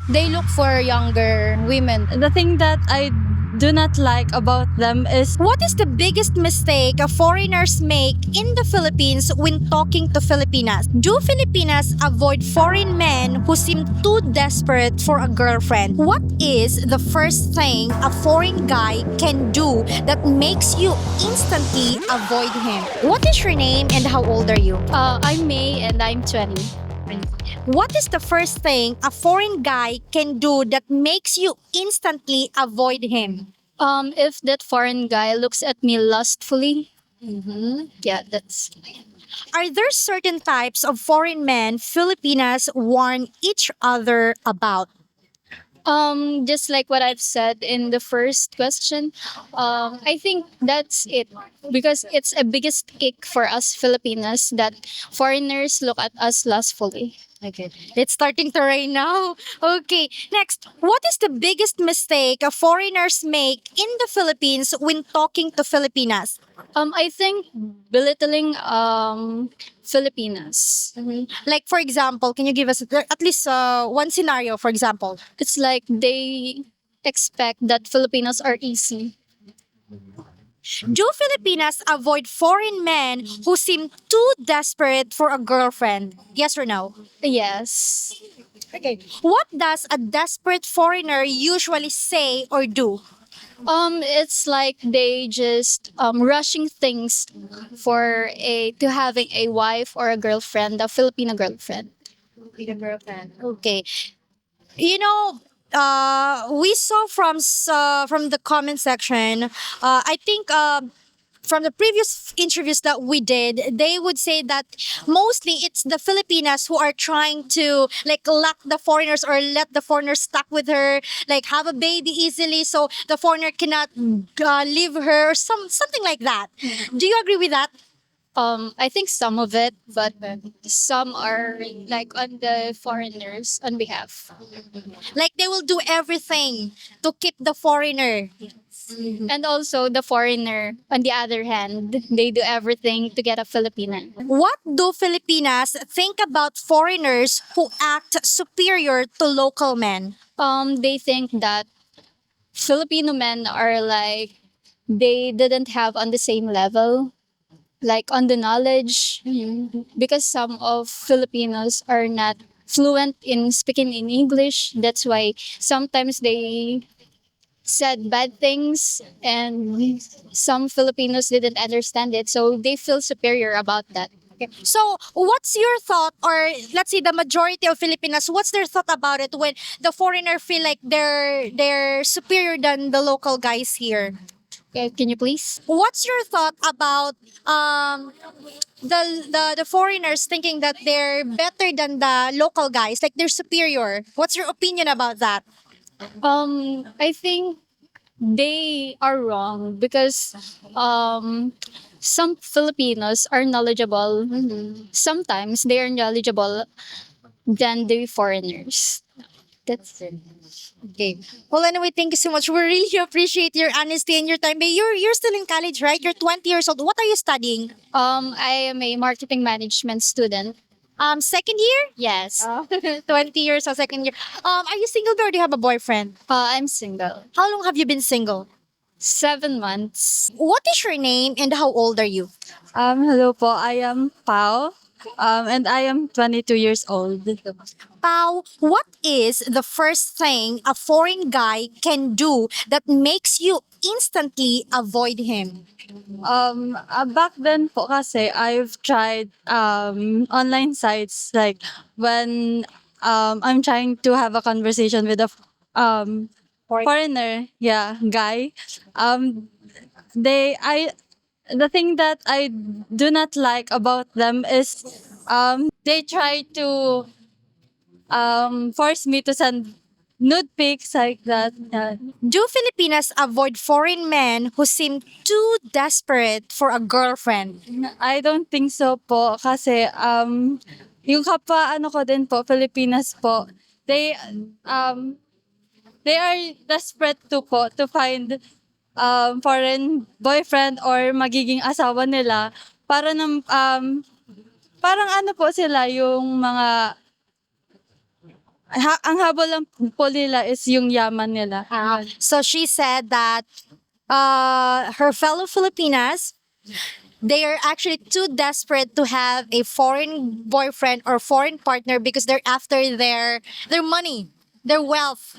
They look for younger women. The thing that I do not like about them is What is the biggest mistake foreigners make in the Philippines when talking to Filipinas? Do Filipinas avoid foreign men who seem too desperate for a girlfriend? What is the first thing a foreign guy can do that makes you instantly avoid him? What is your name and how old are you? I'm May and I'm 20. What is the first thing a foreign guy can do that makes you instantly avoid him? If that foreign guy looks at me lustfully, yeah, that's Are there certain types of foreign men Filipinas warn each other about? just like what I've said in the first question. I think that's it because it's a biggest ick for us Filipinos that foreigners look at us lustfully. Okay. It's starting to rain now. Okay. Next, what is the biggest mistake foreigners make in the Philippines when talking to Filipinas? I think belittling Filipinas. Like, for example, can you give us at least one scenario, for example? It's like they expect that Filipinos are easy. Do Filipinas avoid foreign men who seem too desperate for a girlfriend? Yes or no? Yes. Okay. What does a desperate foreigner usually say or do? It's like they just rushing things for a to having a wife or a girlfriend, a Filipino girlfriend. Okay. You know, we saw from the comment section. I think from the previous interviews that we did, they would say that mostly it's the Filipinas who are trying to like lock the foreigners or let the foreigners stuck with her, like have a baby easily, so the foreigner cannot leave her, or something like that. Do you agree with that? I think some of it, but some are like on the foreigners on behalf. Like they will do everything to keep the foreigner. And also the foreigner, on the other hand, they do everything to get a Filipino. What do Filipinas think about foreigners who act superior to local men? They think that Filipino men are like they didn't have on the same level, like on the knowledge, because some of Filipinos are not fluent in speaking in English. That's why sometimes they said bad things and some Filipinos didn't understand it, so they feel superior about that. So, what's your thought, or let's say the majority of Filipinos, what's their thought about it when the foreigner feel like they're superior than the local guys here? Okay, can you please? What's your thought about the foreigners thinking that they're better than the local guys, like they're superior? What's your opinion about that? I think they are wrong because some Filipinos are knowledgeable. Sometimes they are knowledgeable than the foreigners. That's it. Okay. Well, anyway, thank you so much. We really appreciate your honesty and your time. But you're still in college, right? You're 20 years old. What are you studying? I am a marketing management student. Second year? Yes. 20 years or second year. Are you single or do you have a boyfriend? I'm single. How long have you been single? 7 months. What is your name and how old are you? hello po, I am Pau. And I am 22 years old. Pao, what is the first thing a foreign guy can do that makes you instantly avoid him? Back then po kasi I've tried online sites like when I'm trying to have a conversation with a foreigner, yeah, guy. They I the thing that I do not like about them is they try to force me to send nude pics like that. Yeah. Do Filipinas avoid foreign men who seem too desperate for a girlfriend? I don't think so po kasi yung kapwa ano ko din po Pilipinas po, they they are desperate to find foreign boyfriend or magiging asawa nila para ng parang ano po sila yung mga Ang habol lang po nila is yung yaman nila. So she said that her fellow Filipinas, they are actually too desperate to have a foreign boyfriend or foreign partner because they're after their money, their wealth.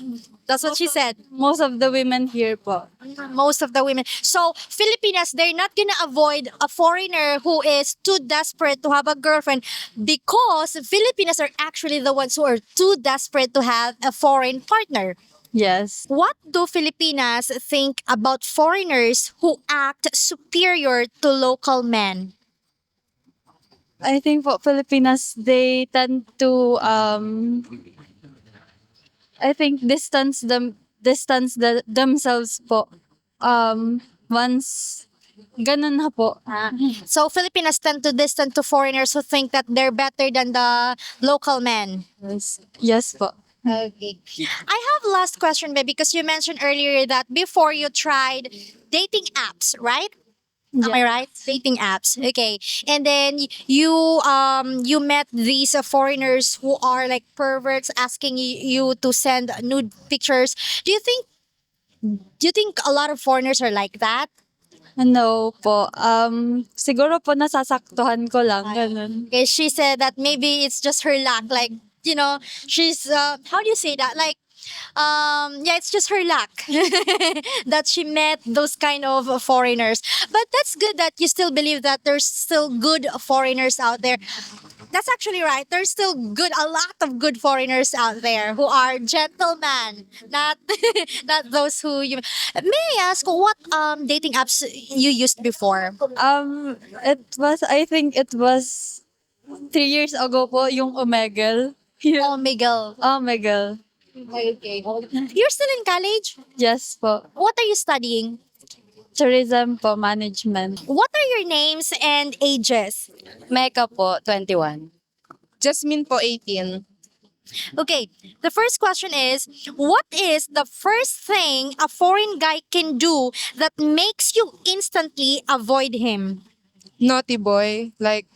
That's what she said. Most of the women here po. Most of the women. So Filipinas, they're not gonna avoid a foreigner who is too desperate to have a girlfriend because Filipinas are actually the ones who are too desperate to have a foreign partner. Yes. What do Filipinas think about foreigners who act superior to local men? I think po Filipinas, they tend to I think themselves po. Once ganun na po. So Filipinas tend to distance to foreigners who think that they're better than the local men. Yes po. Okay. I have last question, babe, because you mentioned earlier that before you tried dating apps, right? Am I right? Dating apps. Okay. And then you met these foreigners who are like perverts asking you to send nude pictures. Do you think a lot of foreigners are like that? No po. Siguro po nasasaktuhan ko lang. Ganun. Okay, she said that maybe it's just her luck. Like, she's how do you say that? Like, yeah, it's just her luck that she met those kind of foreigners. But that's good that you still believe that there's still good foreigners out there. That's actually right. There's still a lot of good foreigners out there who are gentlemen, not not those who you. May I ask what dating apps you used before? I think it was 3 years ago po, yung Omegle. Oh, Miguel. Omegle. Okay. You're still in college? Yes po. What are you studying? Tourism po, management. What are your names and ages? Mecca po, 21. Jasmine po, 18. Okay, the first question is, what is the first thing a foreign guy can do that makes you instantly avoid him Naughty boy. Like,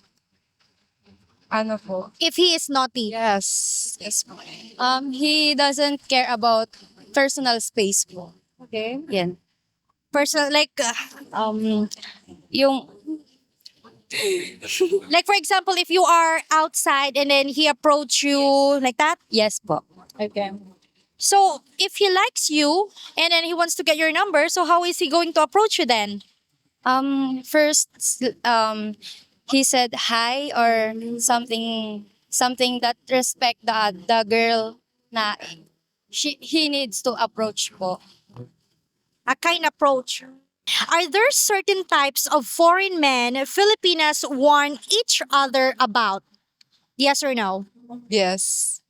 ano po? if he is naughty? Yes. Yes po. He doesn't care about personal space po. Okay. Yan. Personal, Yung like for example, if you are outside and then he approach you like that. yes po. Okay. So if he likes you and then he wants to get your number, so how is he going to approach you then? First he said hi or something that respect the girl na he needs to approach po. A kind approach. Are there certain types of foreign men Filipinas warn each other about? Yes or no? Yes.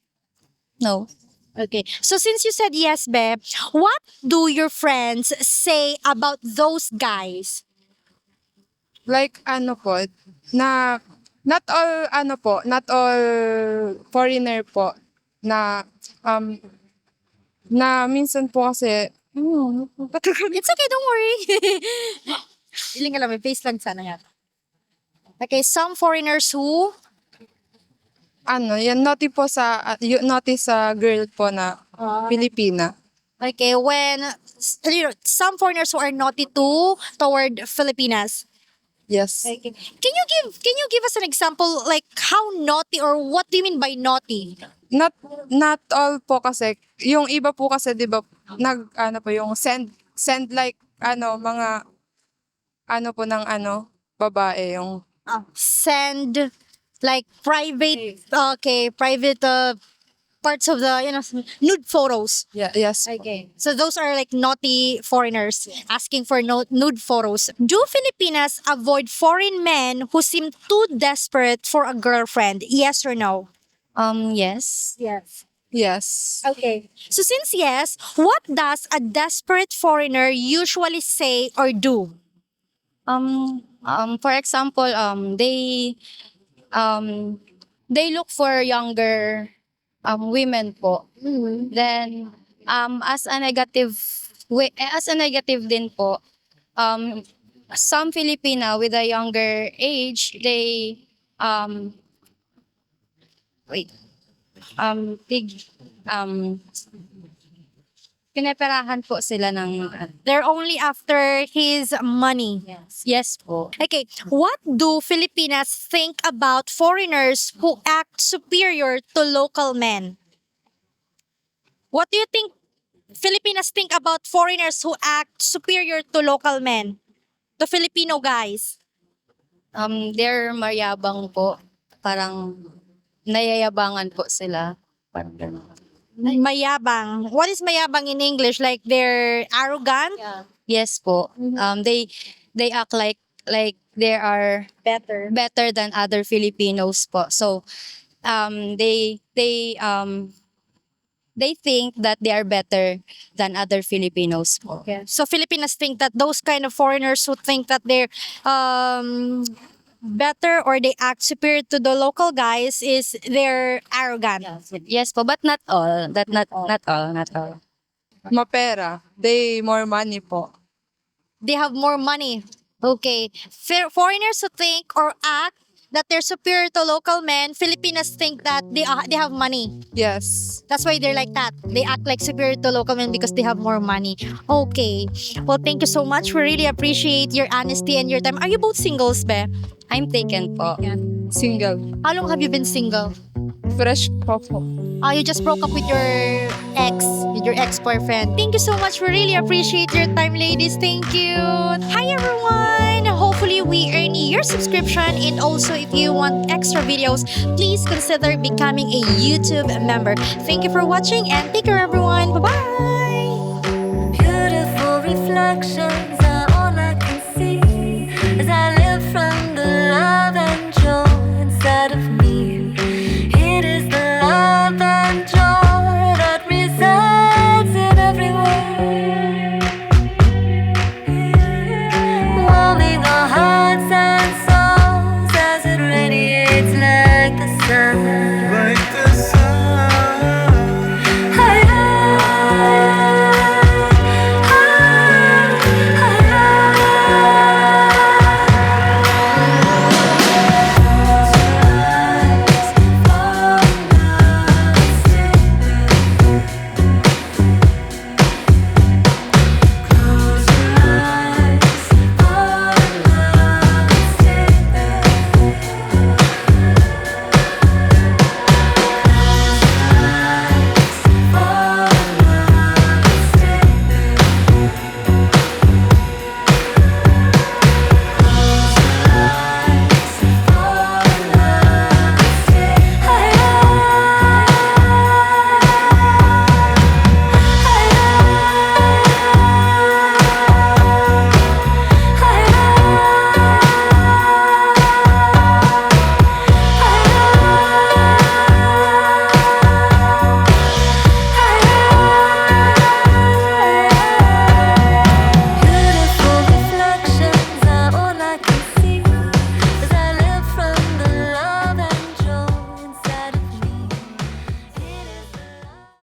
No. Okay. So since you said yes, babe, what do your friends say about those guys? Like, ano po, na, not all foreigner po, na minsan po kasi, It's okay, don't worry. Iling alam, may face lang sana yan. Okay, some foreigners who yan, naughty sa girl po na Filipina. okay, some foreigners who are naughty toward Filipinas. Yes. Okay. Can you give us an example like how naughty or what do you mean by naughty? Not all po kasi, yung iba po kasi, di ba, yung send like, mga, po ng, babae, yung, Send like private private parts of the nude photos. yes. Okay. So those are like naughty foreigners asking for nude photos. Do Filipinas avoid foreign men who seem too desperate for a girlfriend? Yes or no? Yes. Yes. Yes. Okay. So since yes, what does a desperate foreigner usually say or do? For example, they look for younger women po. Then as a negative din po, some Filipina with a younger age, they wait. big, pinaperahan po sila ng, They're only after his money. yes po. Okay, what do Filipinas think about foreigners who act superior to local men? What do you think Filipinas think about foreigners who act superior to local men? The Filipino guys. They're mayabang po. Parang nayayabangan po sila. Parang gano'n. Mayabang. What is mayabang in English? Like they're arrogant? Yes po. They act like they are better than other Filipinos po. So they think that they are better than other Filipinos po. So Filipinas think that those kind of foreigners who think that they're better or they act superior to the local guys is they're arrogant. Yes po, but not all. Not all. Mapera. They more money po. They have more money. Okay. Foreigners who think or act that they're superior to local men, Filipinos think that they have money. Yes. That's why they're like that. They act like superior to local men because they have more money. Okay. Well, thank you so much. We really appreciate your honesty and your time. Are you both singles, Be? I'm taken po. Single. How long have you been single? Fresh po po. You just broke up with your ex-boyfriend. Thank you so much. We really appreciate your time, ladies. Thank you. Hi, everyone. Hopefully, we earn your subscription. And also, if you want extra videos, please consider becoming a YouTube member. Thank you for watching and take care, everyone.